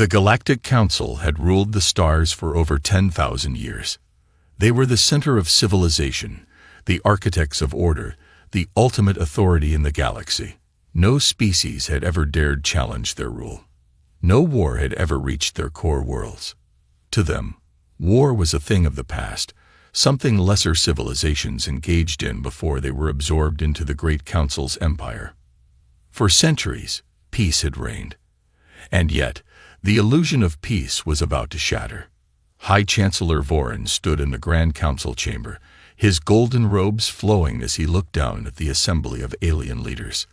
The Galactic Council had ruled the stars for over 10,000 years. They were the center of civilization, the architects of order, the ultimate authority in the galaxy. No species had ever dared challenge their rule. No war had ever reached their core worlds. To them, war was a thing of the past, something lesser civilizations engaged in before they were absorbed into the Great Council's empire. For centuries, peace had reigned. And yet, the illusion of peace was about to shatter. High Chancellor Vorin stood in the Grand Council chamber, his golden robes flowing as he looked down at the assembly of alien leaders.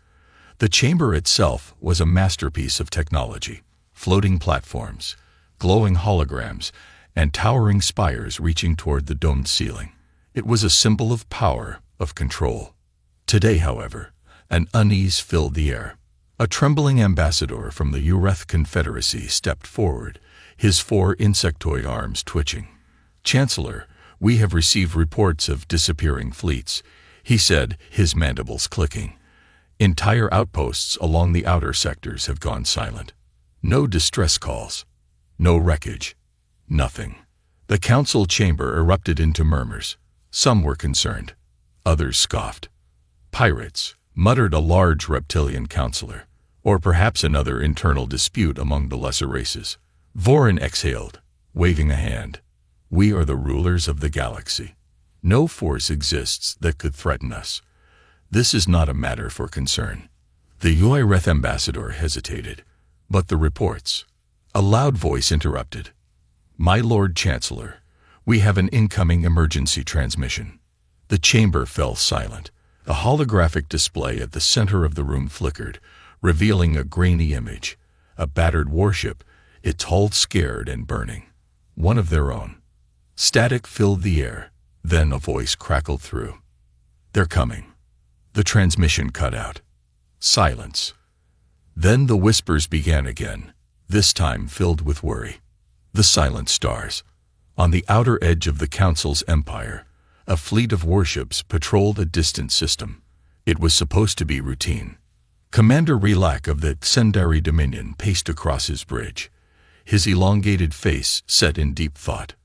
The chamber itself was a masterpiece of technology: floating platforms, glowing holograms, and towering spires reaching toward the domed ceiling. It was a symbol of power, of control. Today, however, an unease filled the air. A trembling ambassador from the Ureth Confederacy stepped forward, his 4 insectoid arms twitching. "Chancellor, we have received reports of disappearing fleets," he said, his mandibles clicking. "Entire outposts along the outer sectors have gone silent. No distress calls. No wreckage. Nothing." The council chamber erupted into murmurs. Some were concerned. Others scoffed. "Pirates," muttered a large reptilian counselor. Or perhaps another internal dispute among the lesser races. Vorin exhaled, waving a hand. "We are the rulers of the galaxy. No force exists that could threaten us. This is not a matter for concern." The Ureth ambassador hesitated. "But the reports." A loud voice interrupted. "My Lord Chancellor, we have an incoming emergency transmission." The chamber fell silent. A holographic display at the center of the room flickered, revealing a grainy image, a battered warship, its hull scared and burning. One of their own. Static filled the air, then a voice crackled through. "They're coming." The transmission cut out. Silence. Then the whispers began again, this time filled with worry. The silent stars. On the outer edge of the Council's empire, a fleet of warships patrolled a distant system. It was supposed to be routine. Commander Relak of the Sendari Dominion paced across his bridge, his elongated face set in deep thought.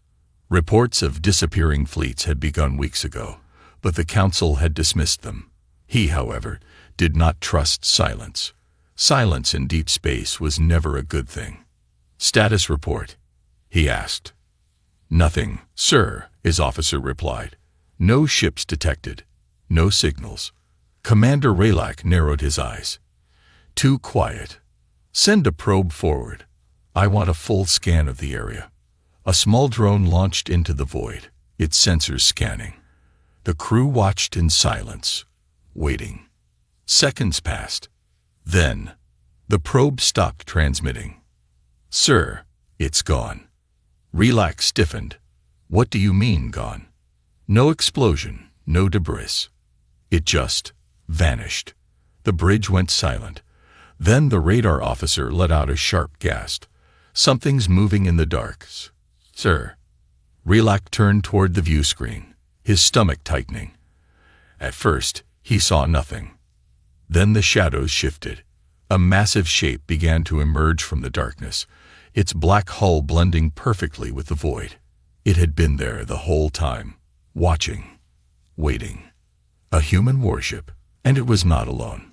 Reports of disappearing fleets had begun weeks ago, but the Council had dismissed them. He, however, did not trust silence. Silence in deep space was never a good thing. "Status report?" he asked. "Nothing, sir," his officer replied. "No ships detected. No signals." Commander Relak narrowed his eyes. "Too quiet. Send a probe forward. I want a full scan of the area." A small drone launched into the void, its sensors scanning. The crew watched in silence, waiting. Seconds passed. Then, the probe stopped transmitting. "Sir, it's gone." Relak stiffened. "What do you mean, gone?" "No explosion, no debris. It just vanished." The bridge went silent. Then the radar officer let out a sharp gasp. "Something's moving in the dark, sir." Relak turned toward the view screen, his stomach tightening. At first, he saw nothing. Then the shadows shifted. A massive shape began to emerge from the darkness, its black hull blending perfectly with the void. It had been there the whole time, watching, waiting. A human warship, and it was not alone.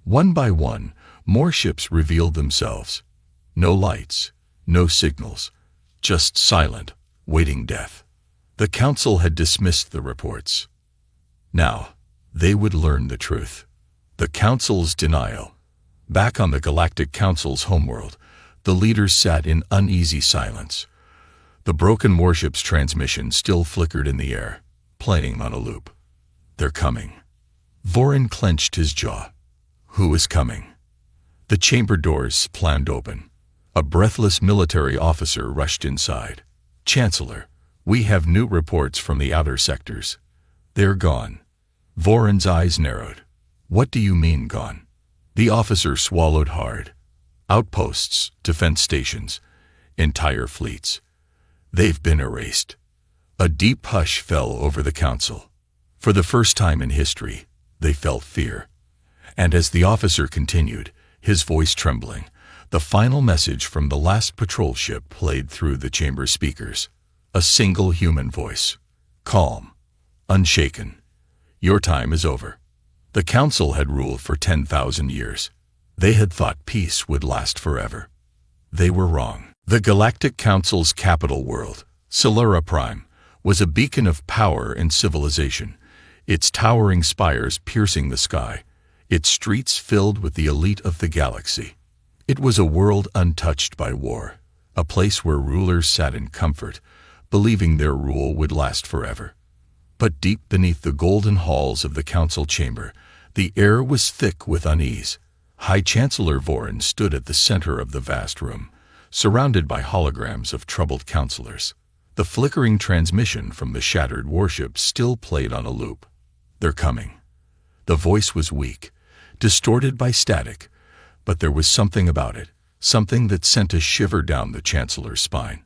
One by one, more ships revealed themselves. No lights, no signals, just silent, waiting death. The Council had dismissed the reports. Now, they would learn the truth. The Council's denial. Back on the Galactic Council's homeworld, the leaders sat in uneasy silence. The broken warship's transmission still flickered in the air, playing on a loop. "They're coming." Vorin clenched his jaw. Who is coming? The chamber doors planned open. A breathless military officer rushed inside. "Chancellor, we have new reports from the outer sectors. They're gone." Vorin's eyes narrowed. "What do you mean gone?" The officer swallowed hard. "Outposts, defense stations, entire fleets. They've been erased." A deep hush fell over the Council. For the first time in history, they felt fear. And as the officer continued, his voice trembling, The final message from the last patrol ship played through the chamber speakers. A single human voice. Calm. Unshaken. Your time is over. The Council had ruled for 10,000 years. They had thought peace would last forever. They were wrong. The Galactic Council's capital world, Silura Prime, was a beacon of power and civilization, its towering spires piercing the sky, its streets filled with the elite of the galaxy. It was a world untouched by war, a place where rulers sat in comfort, believing their rule would last forever. But deep beneath the golden halls of the council chamber, the air was thick with unease. High Chancellor Vorin stood at the center of the vast room, surrounded by holograms of troubled counselors. The flickering transmission from the shattered warship still played on a loop. They're coming. The voice was weak, distorted by static, but there was something about it, something that sent a shiver down the Chancellor's spine.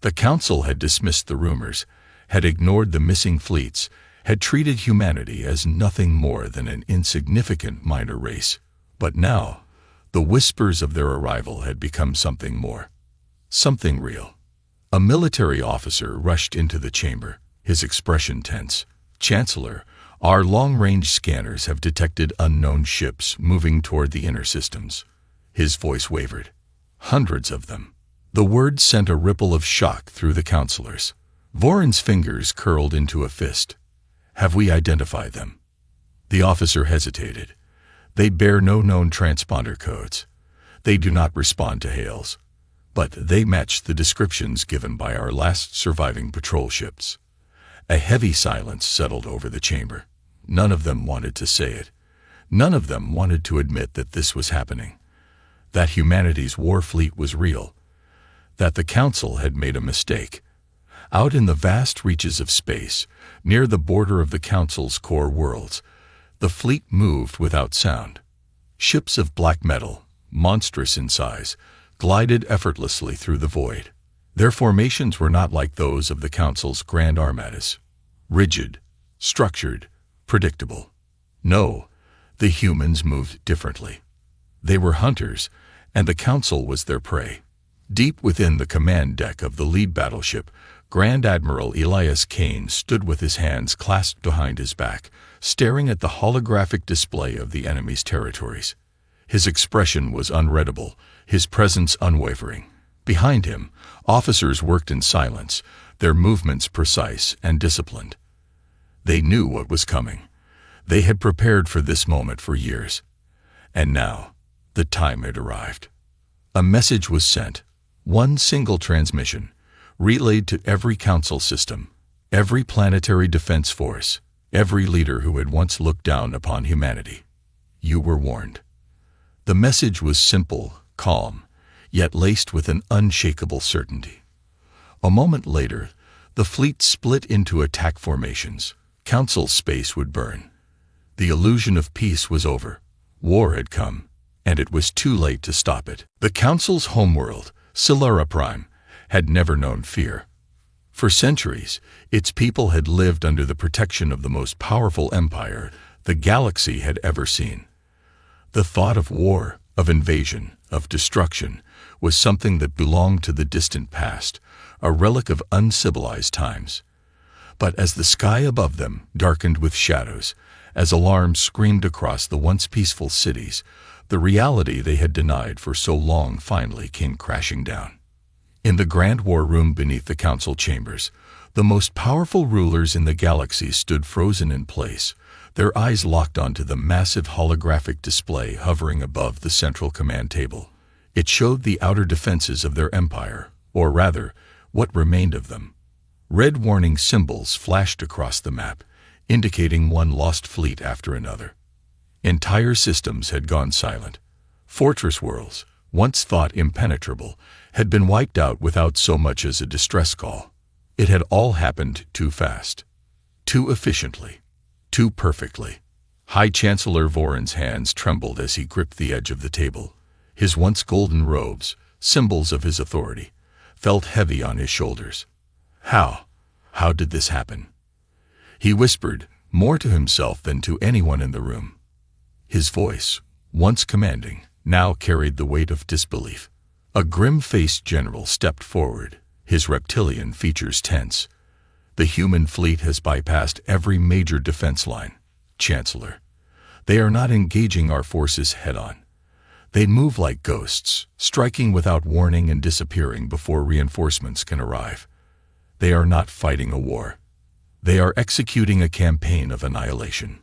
The Council had dismissed the rumors, had ignored the missing fleets, had treated humanity as nothing more than an insignificant minor race. But now, the whispers of their arrival had become something more. Something real. A military officer rushed into the chamber, his expression tense. Chancellor, our long-range scanners have detected unknown ships moving toward the inner systems. His voice wavered. Hundreds of them. The word sent a ripple of shock through the counselors. Vorin's fingers curled into a fist. Have we identified them? The officer hesitated. They bear no known transponder codes. They do not respond to hails. But they match the descriptions given by our last surviving patrol ships. A heavy silence settled over the chamber. None of them wanted to say it. None of them wanted to admit that this was happening. That humanity's war fleet was real. That the Council had made a mistake. Out in the vast reaches of space, near the border of the Council's core worlds, the fleet moved without sound. Ships of black metal, monstrous in size, glided effortlessly through the void. Their formations were not like those of the Council's grand armadas. Rigid, structured, predictable. No, the humans moved differently. They were hunters, and the Council was their prey. Deep within the command deck of the lead battleship, Grand Admiral Elias Kane stood with his hands clasped behind his back, staring at the holographic display of the enemy's territories. His expression was unreadable, his presence unwavering. Behind him, officers worked in silence, their movements precise and disciplined. They knew what was coming. They had prepared for this moment for years. And now, the time had arrived. A message was sent, one single transmission, relayed to every council system, every planetary defense force, every leader who had once looked down upon humanity. You were warned. The message was simple, calm, yet laced with an unshakable certainty. A moment later, the fleet split into attack formations. Council space would burn. The illusion of peace was over. War had come, and it was too late to stop it. The Council's homeworld, Silura Prime, had never known fear. For centuries, its people had lived under the protection of the most powerful empire the galaxy had ever seen. The thought of war, of invasion, of destruction, was something that belonged to the distant past, a relic of uncivilized times. But as the sky above them darkened with shadows, as alarms screamed across the once peaceful cities, the reality they had denied for so long finally came crashing down. In the grand war room beneath the council chambers, the most powerful rulers in the galaxy stood frozen in place, their eyes locked onto the massive holographic display hovering above the central command table. It showed the outer defenses of their empire, or rather, what remained of them. Red warning symbols flashed across the map, indicating one lost fleet after another. Entire systems had gone silent. Fortress worlds, once thought impenetrable, had been wiped out without so much as a distress call. It had all happened too fast, too efficiently, too perfectly. High Chancellor Vorin's hands trembled as he gripped the edge of the table. His once golden robes, symbols of his authority, felt heavy on his shoulders. How did this happen? He whispered, more to himself than to anyone in the room. His voice, once commanding, now carried the weight of disbelief. A grim-faced general stepped forward, his reptilian features tense. The human fleet has bypassed every major defense line, Chancellor. They are not engaging our forces head-on. They move like ghosts, striking without warning and disappearing before reinforcements can arrive. They are not fighting a war. They are executing a campaign of annihilation.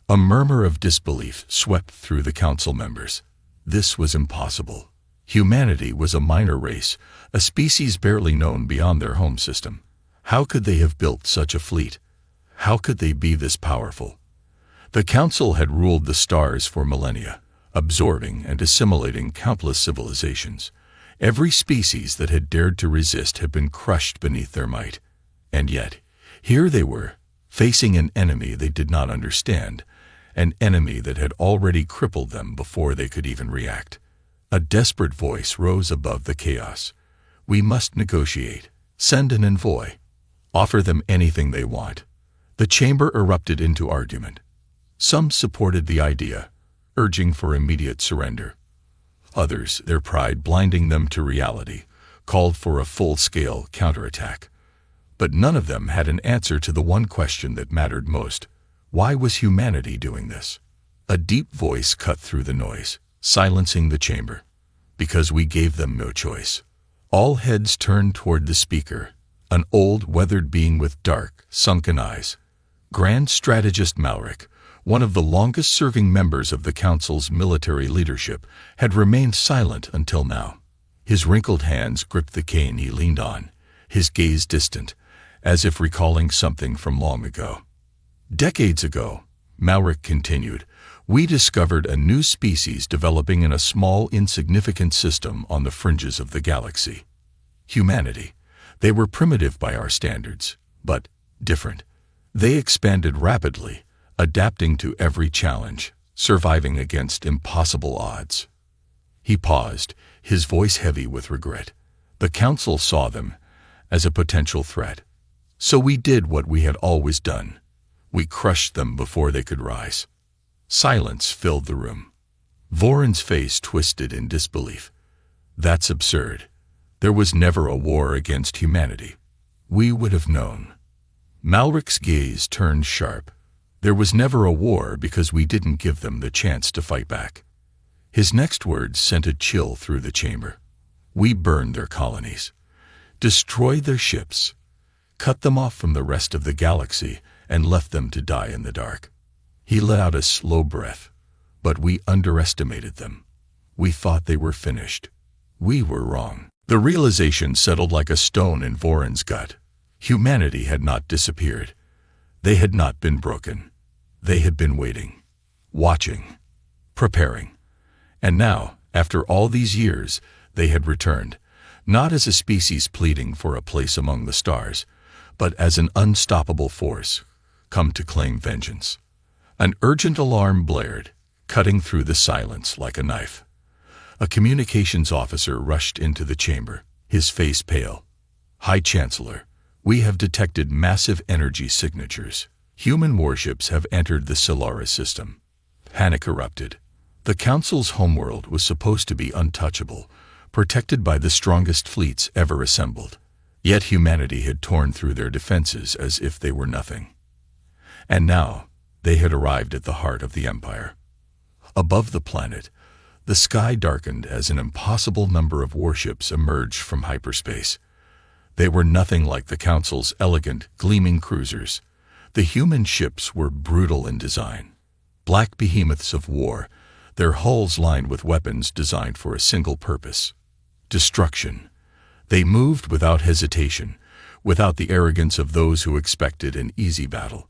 A murmur of disbelief swept through the council members. This was impossible. Humanity was a minor race, a species barely known beyond their home system. How could they have built such a fleet? How could they be this powerful? The council had ruled the stars for millennia, absorbing and assimilating countless civilizations. Every species that had dared to resist had been crushed beneath their might. And yet, here they were, facing an enemy they did not understand, an enemy that had already crippled them before they could even react. A desperate voice rose above the chaos. We must negotiate, send an envoy, offer them anything they want. The chamber erupted into argument. Some supported the idea, urging for immediate surrender. Others, their pride blinding them to reality, called for a full-scale counterattack. But none of them had an answer to the one question that mattered most. Why was humanity doing this? A deep voice cut through the noise, silencing the chamber. Because we gave them no choice. All heads turned toward the speaker, an old, weathered being with dark, sunken eyes. Grand Strategist Malric, one of the longest-serving members of the council's military leadership, had remained silent until now. His wrinkled hands gripped the cane he leaned on, his gaze distant, as if recalling something from long ago. Decades ago, Malric continued, we discovered a new species developing in a small, insignificant system on the fringes of the galaxy. Humanity. They were primitive by our standards, but different. They expanded rapidly, adapting to every challenge, surviving against impossible odds. He paused, his voice heavy with regret. The council saw them as a potential threat. So we did what we had always done. We crushed them before they could rise. Silence filled the room. Voron's face twisted in disbelief. That's absurd. There was never a war against humanity. We would have known. Malric's gaze turned sharp. There was never a war because we didn't give them the chance to fight back. His next words sent a chill through the chamber. We burned their colonies, destroyed their ships, cut them off from the rest of the galaxy, and left them to die in the dark. He let out a slow breath. But we underestimated them. We thought they were finished. We were wrong. The realization settled like a stone in Voron's gut. Humanity had not disappeared. They had not been broken. They had been waiting, watching, preparing. And now, after all these years, they had returned, not as a species pleading for a place among the stars, but as an unstoppable force, come to claim vengeance. An urgent alarm blared, cutting through the silence like a knife. A communications officer rushed into the chamber, his face pale. High Chancellor, we have detected massive energy signatures. Human warships have entered the Solaris system. Panic erupted. The Council's homeworld was supposed to be untouchable, protected by the strongest fleets ever assembled. Yet humanity had torn through their defenses as if they were nothing. And now, they had arrived at the heart of the Empire. Above the planet, the sky darkened as an impossible number of warships emerged from hyperspace. They were nothing like the Council's elegant, gleaming cruisers. The human ships were brutal in design. Black behemoths of war, their hulls lined with weapons designed for a single purpose: destruction. They moved without hesitation, without the arrogance of those who expected an easy battle.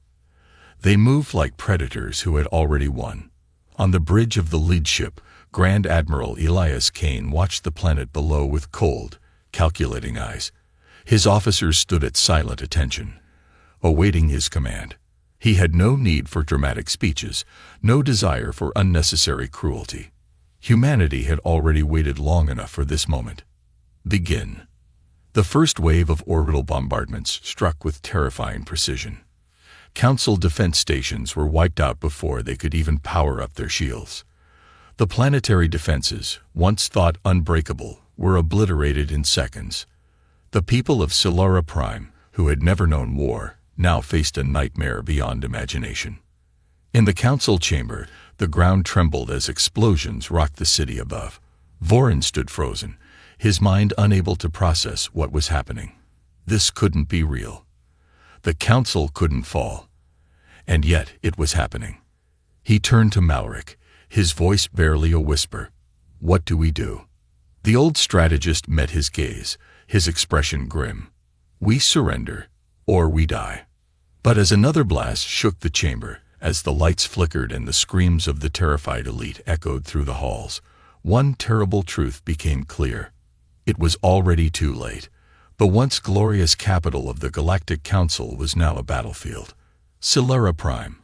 They moved like predators who had already won. On the bridge of the lead ship, Grand Admiral Elias Kane watched the planet below with cold, calculating eyes. His officers stood at silent attention, awaiting his command. He had no need for dramatic speeches, no desire for unnecessary cruelty. Humanity had already waited long enough for this moment. Begin. The first wave of orbital bombardments struck with terrifying precision. Council defense stations were wiped out before they could even power up their shields. The planetary defenses, once thought unbreakable, were obliterated in seconds. The people of Solara Prime, who had never known war, now faced a nightmare beyond imagination. In the council chamber, the ground trembled as explosions rocked the city above. Vorin stood frozen, his mind unable to process what was happening. This couldn't be real. The council couldn't fall. And yet it was happening. He turned to Malric, his voice barely a whisper. "What do we do?" The old strategist met his gaze, his expression grim. "We surrender, or we die." But as another blast shook the chamber, as the lights flickered and the screams of the terrified elite echoed through the halls, one terrible truth became clear. It was already too late. The once glorious capital of the Galactic Council was now a battlefield. Solara Prime,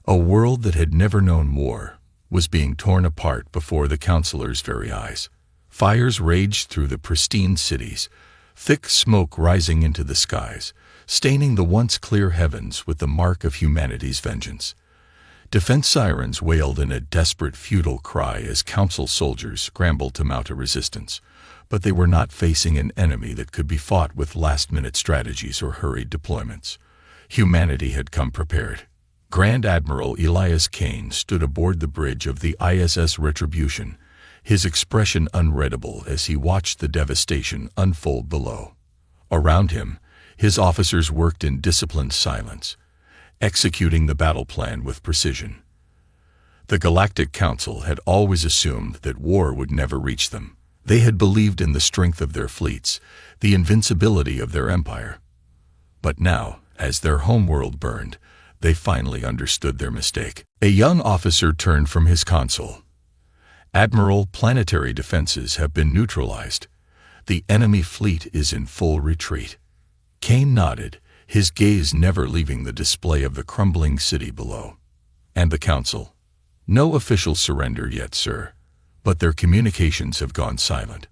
a world that had never known war, was being torn apart before the councilors' very eyes. Fires raged through the pristine cities, thick smoke rising into the skies, staining the once clear heavens with the mark of humanity's vengeance. Defense sirens wailed in a desperate, futile cry as council soldiers scrambled to mount a resistance, but they were not facing an enemy that could be fought with last-minute strategies or hurried deployments. Humanity had come prepared. Grand Admiral Elias Kane stood aboard the bridge of the ISS Retribution, his expression unreadable as he watched the devastation unfold below. Around him, his officers worked in disciplined silence, executing the battle plan with precision. The Galactic Council had always assumed that war would never reach them. They had believed in the strength of their fleets, the invincibility of their empire. But now, as their homeworld burned, they finally understood their mistake. A young officer turned from his console. "Admiral, planetary defenses have been neutralized. The enemy fleet is in full retreat." Kane nodded, his gaze never leaving the display of the crumbling city below. "And the council?" "No official surrender yet, sir, but their communications have gone silent.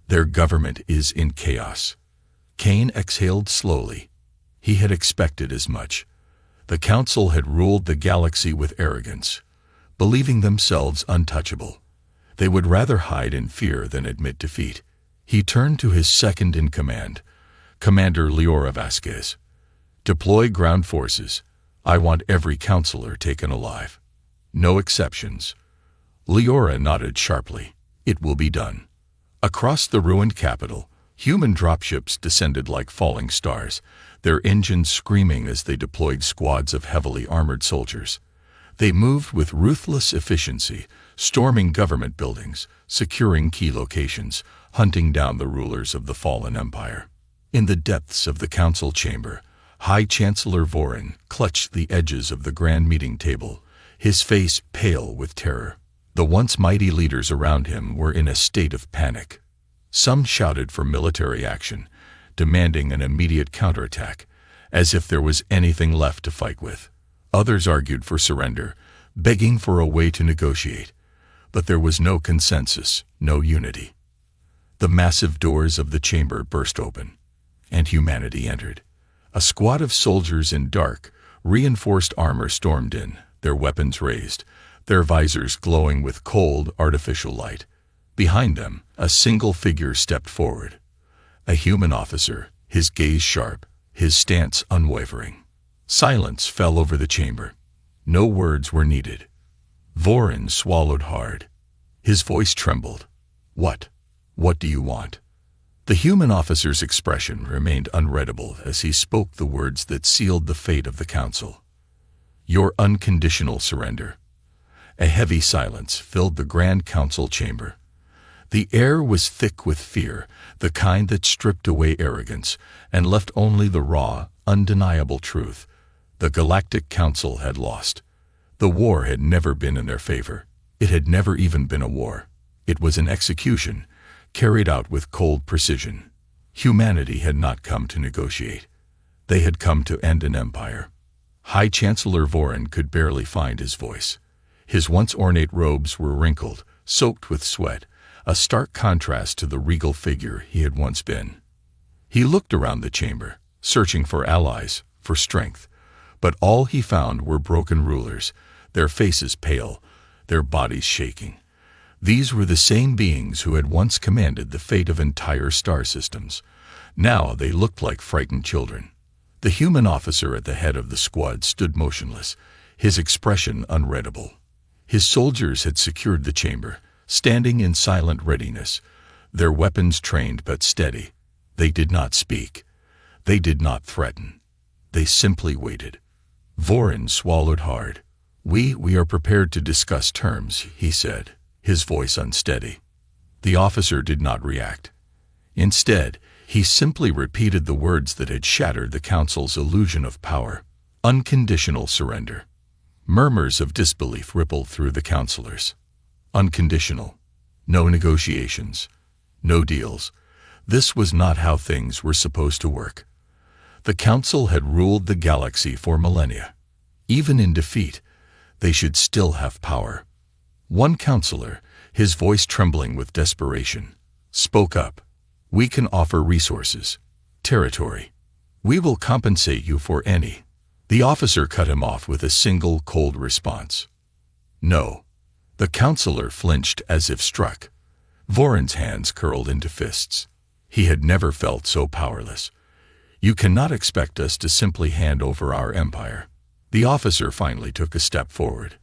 Their government is in chaos." Kane exhaled slowly. He had expected as much. The council had ruled the galaxy with arrogance, believing themselves untouchable. They would rather hide in fear than admit defeat. He turned to his second-in-command, Commander Leora Vasquez. "Deploy ground forces. I want every councilor taken alive. No exceptions." Leora nodded sharply. "It will be done." Across the ruined capital, human dropships descended like falling stars, their engines screaming as they deployed squads of heavily armored soldiers. They moved with ruthless efficiency, storming government buildings, securing key locations, hunting down the rulers of the fallen empire. In the depths of the council chamber, High Chancellor Vorin clutched the edges of the grand meeting table, his face pale with terror. The once mighty leaders around him were in a state of panic. Some shouted for military action, demanding an immediate counterattack, as if there was anything left to fight with. Others argued for surrender, begging for a way to negotiate. But there was no consensus, no unity. The massive doors of the chamber burst open, and humanity entered. A squad of soldiers in dark, reinforced armor stormed in, their weapons raised, their visors glowing with cold, artificial light. Behind them, a single figure stepped forward. A human officer, his gaze sharp, his stance unwavering. Silence fell over the chamber. No words were needed. Vorin swallowed hard. His voice trembled. "What? What do you want?" The human officer's expression remained unreadable as he spoke the words that sealed the fate of the council. "Your unconditional surrender." A heavy silence filled the Grand Council chamber. The air was thick with fear, the kind that stripped away arrogance and left only the raw, undeniable truth. The Galactic Council had lost. The war had never been in their favor. It had never even been a war. It was an execution, carried out with cold precision. Humanity had not come to negotiate. They had come to end an empire. High Chancellor Vorin could barely find his voice. His once ornate robes were wrinkled, soaked with sweat, a stark contrast to the regal figure he had once been. He looked around the chamber, searching for allies, for strength, but all he found were broken rulers, their faces pale, their bodies shaking. These were the same beings who had once commanded the fate of entire star systems. Now they looked like frightened children. The human officer at the head of the squad stood motionless, his expression unreadable. His soldiers had secured the chamber, standing in silent readiness, their weapons trained but steady. They did not speak. They did not threaten. They simply waited. Vorin swallowed hard. We are prepared to discuss terms," he said, his voice unsteady. The officer did not react. Instead, he simply repeated the words that had shattered the council's illusion of power: unconditional surrender. Murmurs of disbelief rippled through the councilors. Unconditional. No negotiations. No deals. This was not how things were supposed to work. The council had ruled the galaxy for millennia. Even in defeat, they should still have power. One councilor, his voice trembling with desperation, spoke up. "We can offer resources, territory. We will compensate you for any." The officer cut him off with a single cold response. "No." The councilor flinched as if struck. Vorin's hands curled into fists. He had never felt so powerless. "You cannot expect us to simply hand over our empire." The officer finally took a step forward.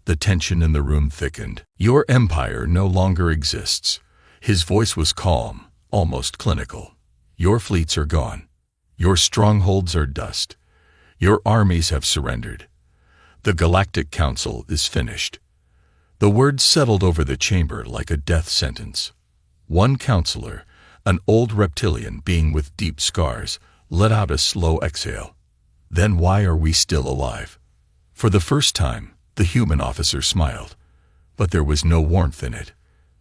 The tension in the room thickened. "Your empire no longer exists." His voice was calm, almost clinical. "Your fleets are gone. Your strongholds are dust. Your armies have surrendered. The Galactic Council is finished." The words settled over the chamber like a death sentence. One councilor, an old reptilian being with deep scars, let out a slow exhale. "Then why are we still alive?" For the first time, the human officer smiled, but there was no warmth in it.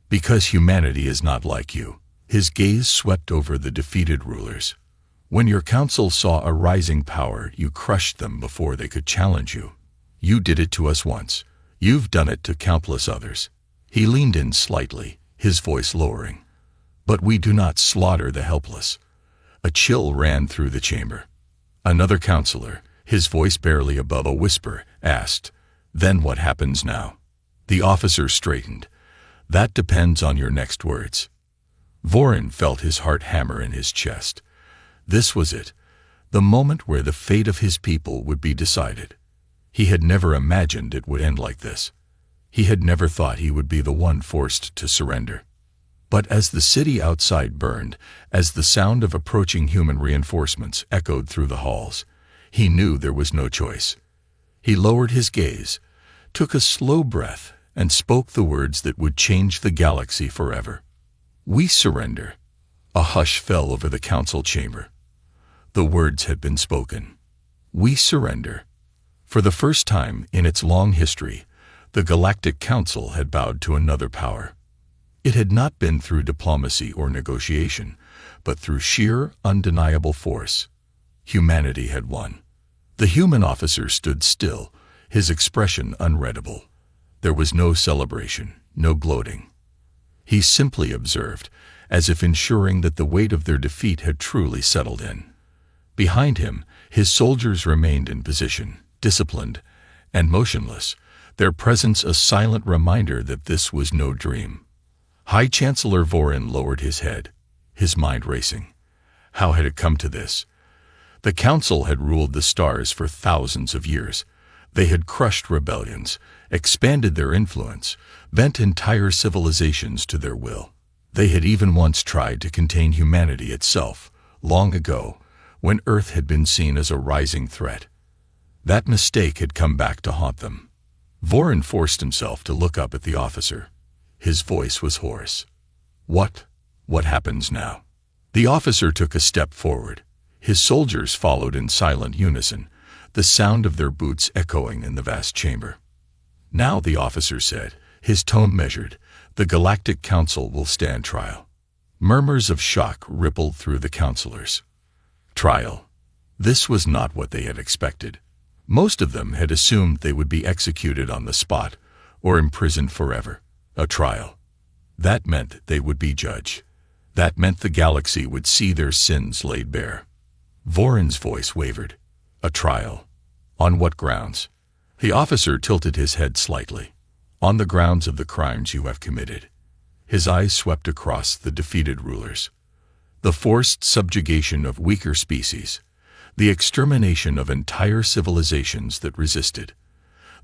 "Because humanity is not like you." His gaze swept over the defeated rulers. "When your council saw a rising power, you crushed them before they could challenge you. You did it to us once. You've done it to countless others." He leaned in slightly, his voice lowering. "But we do not slaughter the helpless." A chill ran through the chamber. Another councilor, his voice barely above a whisper, asked, "Then what happens now?" The officer straightened. "That depends on your next words." Vorin felt his heart hammer in his chest. This was it, the moment where the fate of his people would be decided. He had never imagined it would end like this. He had never thought he would be the one forced to surrender. But as the city outside burned, as the sound of approaching human reinforcements echoed through the halls, he knew there was no choice. He lowered his gaze, took a slow breath, and spoke the words that would change the galaxy forever. "We surrender." A hush fell over the council chamber. The words had been spoken. "We surrender." For the first time in its long history, the Galactic Council had bowed to another power. It had not been through diplomacy or negotiation, but through sheer, undeniable force. Humanity had won. The human officer stood still, his expression unreadable. There was no celebration, no gloating. He simply observed, as if ensuring that the weight of their defeat had truly settled in. Behind him, his soldiers remained in position, disciplined and motionless, their presence a silent reminder that this was no dream. High Chancellor Vorin lowered his head, his mind racing. How had it come to this? The Council had ruled the stars for thousands of years. They had crushed rebellions, expanded their influence, bent entire civilizations to their will. They had even once tried to contain humanity itself, long ago, when Earth had been seen as a rising threat. That mistake had come back to haunt them. Vorin forced himself to look up at the officer. His voice was hoarse. What happens now?" The officer took a step forward. His soldiers followed in silent unison, the sound of their boots echoing in the vast chamber. "Now," the officer said, his tone measured, "the Galactic Council will stand trial." Murmurs of shock rippled through the councilors. Trial. This was not what they had expected. Most of them had assumed they would be executed on the spot or imprisoned forever. A trial. That meant they would be judged. That meant the galaxy would see their sins laid bare. Vorin's voice wavered. "A trial? On what grounds?" The officer tilted his head slightly. on the grounds of the crimes you have committed. His eyes swept across the defeated rulers. The forced subjugation of weaker species, the extermination of entire civilizations that resisted,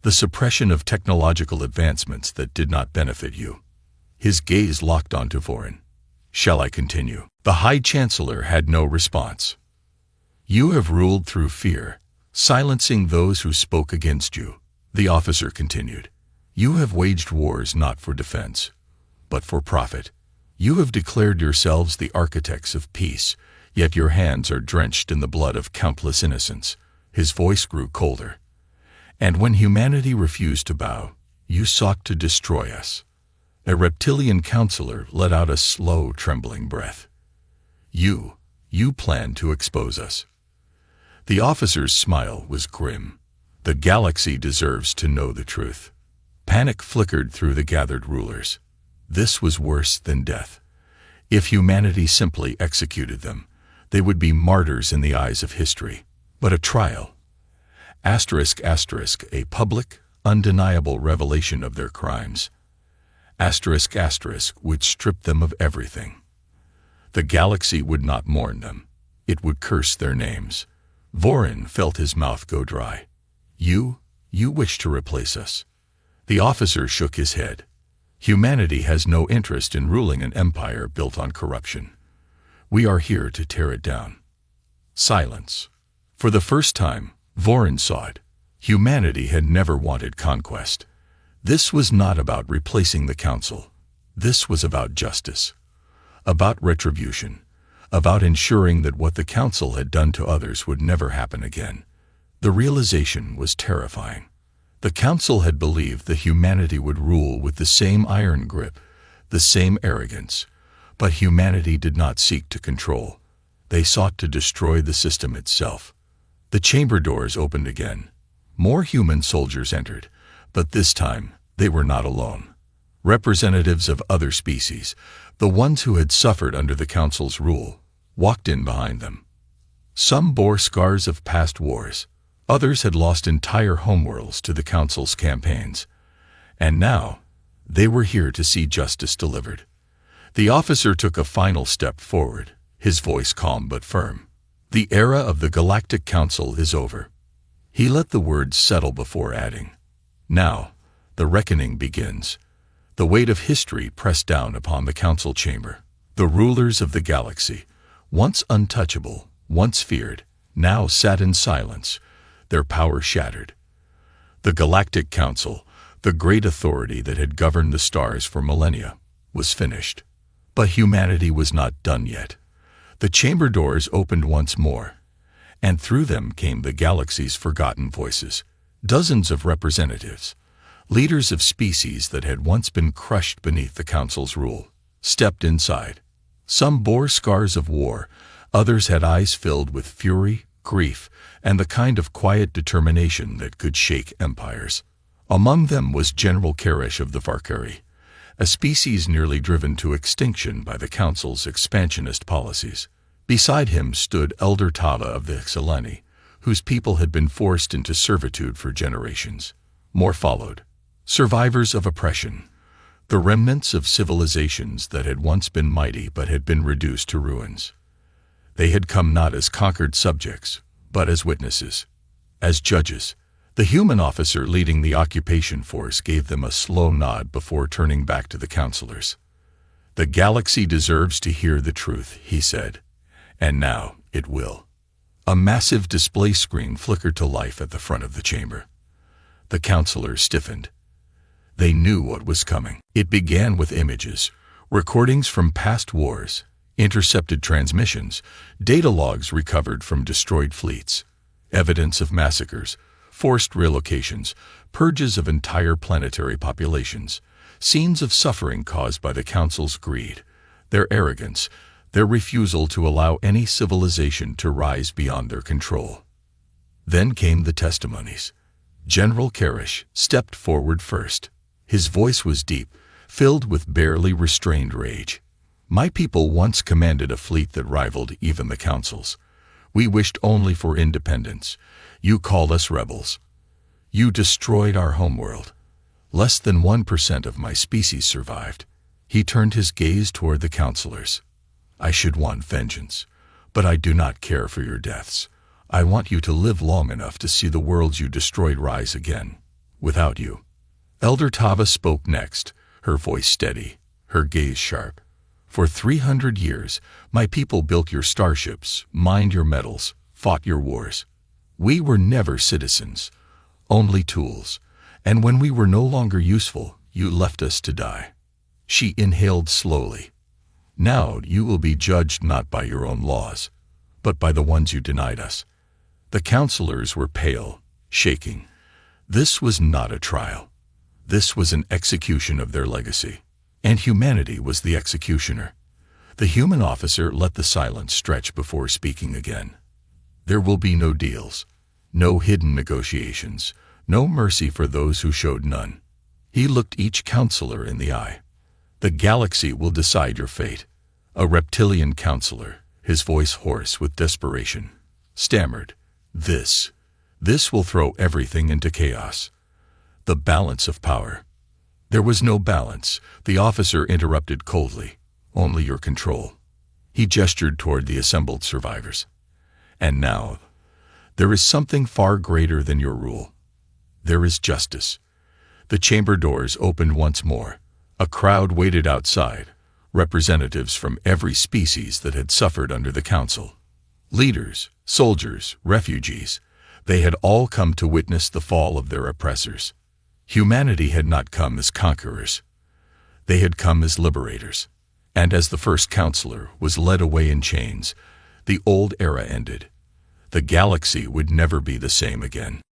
the suppression of technological advancements that did not benefit you. His gaze locked onto Vorin. Shall I continue? The High Chancellor had no response. You have ruled through fear, silencing those who spoke against you, the officer continued. You have waged wars not for defense, but for profit. You have declared yourselves the architects of peace, yet your hands are drenched in the blood of countless innocents. His voice grew colder. And when humanity refused to bow, you sought to destroy us. A reptilian counselor let out a slow, trembling breath. You planned to expose us. The officer's smile was grim. The galaxy deserves to know the truth. Panic flickered through the gathered rulers. This was worse than death. If humanity simply executed them, they would be martyrs in the eyes of history. But a trial, a public, undeniable revelation of their crimes, would strip them of everything. The galaxy would not mourn them. It would curse their names. Vorin felt his mouth go dry. You wish to replace us. The officer shook his head. Humanity has no interest in ruling an empire built on corruption. We are here to tear it down. Silence. For the first time, Vorin saw it. Humanity had never wanted conquest. This was not about replacing the council. This was about justice, about retribution, about ensuring that what the council had done to others would never happen again. The realization was terrifying. The council had believed that humanity would rule with the same iron grip, the same arrogance, but humanity did not seek to control. They sought to destroy the system itself. The chamber doors opened again. More human soldiers entered, but this time they were not alone. Representatives of other species, the ones who had suffered under the council's rule, walked in behind them. Some bore scars of past wars. Others had lost entire homeworlds to the council's campaigns. And now, they were here to see justice delivered. The officer took a final step forward, his voice calm but firm. The era of the Galactic Council is over. He let the words settle before adding, now, the reckoning begins. The weight of history pressed down upon the council chamber. The rulers of the galaxy, once untouchable, once feared, now sat in silence, their power shattered. The Galactic Council, the great authority that had governed the stars for millennia, was finished. But humanity was not done yet. The chamber doors opened once more, and through them came the galaxy's forgotten voices. Dozens of representatives, leaders of species that had once been crushed beneath the council's rule, stepped inside. Some bore scars of war, others had eyes filled with fury, grief, and the kind of quiet determination that could shake empires. Among them was General Karish of the Varkari, a species nearly driven to extinction by the council's expansionist policies. Beside him stood Elder Tava of the Xeleni, whose people had been forced into servitude for generations. More followed. Survivors of oppression, the remnants of civilizations that had once been mighty but had been reduced to ruins. They had come not as conquered subjects, but as witnesses, as judges. The human officer leading the occupation force gave them a slow nod before turning back to the counselors. The galaxy deserves to hear the truth, he said, and now it will. A massive display screen flickered to life at the front of the chamber. The counselors stiffened. They knew what was coming. It began with images, recordings from past wars, intercepted transmissions, data logs recovered from destroyed fleets, evidence of massacres, forced relocations, purges of entire planetary populations, scenes of suffering caused by the Council's greed, their arrogance, their refusal to allow any civilization to rise beyond their control. Then came the testimonies. General Karish stepped forward first. His voice was deep, filled with barely restrained rage. My people once commanded a fleet that rivaled even the Council's. We wished only for independence. You called us rebels. You destroyed our homeworld. Less than 1% of my species survived. He turned his gaze toward the counselors. I should want vengeance, but I do not care for your deaths. I want you to live long enough to see the worlds you destroyed rise again, without you. Elder Tava spoke next, her voice steady, her gaze sharp. For 300 years, my people built your starships, mined your metals, fought your wars. We were never citizens, only tools, and when we were no longer useful, you left us to die. She inhaled slowly. Now you will be judged not by your own laws, but by the ones you denied us. The counselors were pale, shaking. This was not a trial. This was an execution of their legacy, and humanity was the executioner. The human officer let the silence stretch before speaking again. There will be no deals, no hidden negotiations, no mercy for those who showed none. He looked each counselor in the eye. The galaxy will decide your fate. A reptilian counselor, his voice hoarse with desperation, stammered, This will throw everything into chaos. The balance of power. There was no balance, the officer interrupted coldly. Only your control. He gestured toward the assembled survivors. And now, there is something far greater than your rule. There is justice. The chamber doors opened once more. A crowd waited outside, representatives from every species that had suffered under the council. Leaders, soldiers, refugees, they had all come to witness the fall of their oppressors. Humanity had not come as conquerors. They had come as liberators. And as the first counselor was led away in chains, the old era ended. The galaxy would never be the same again.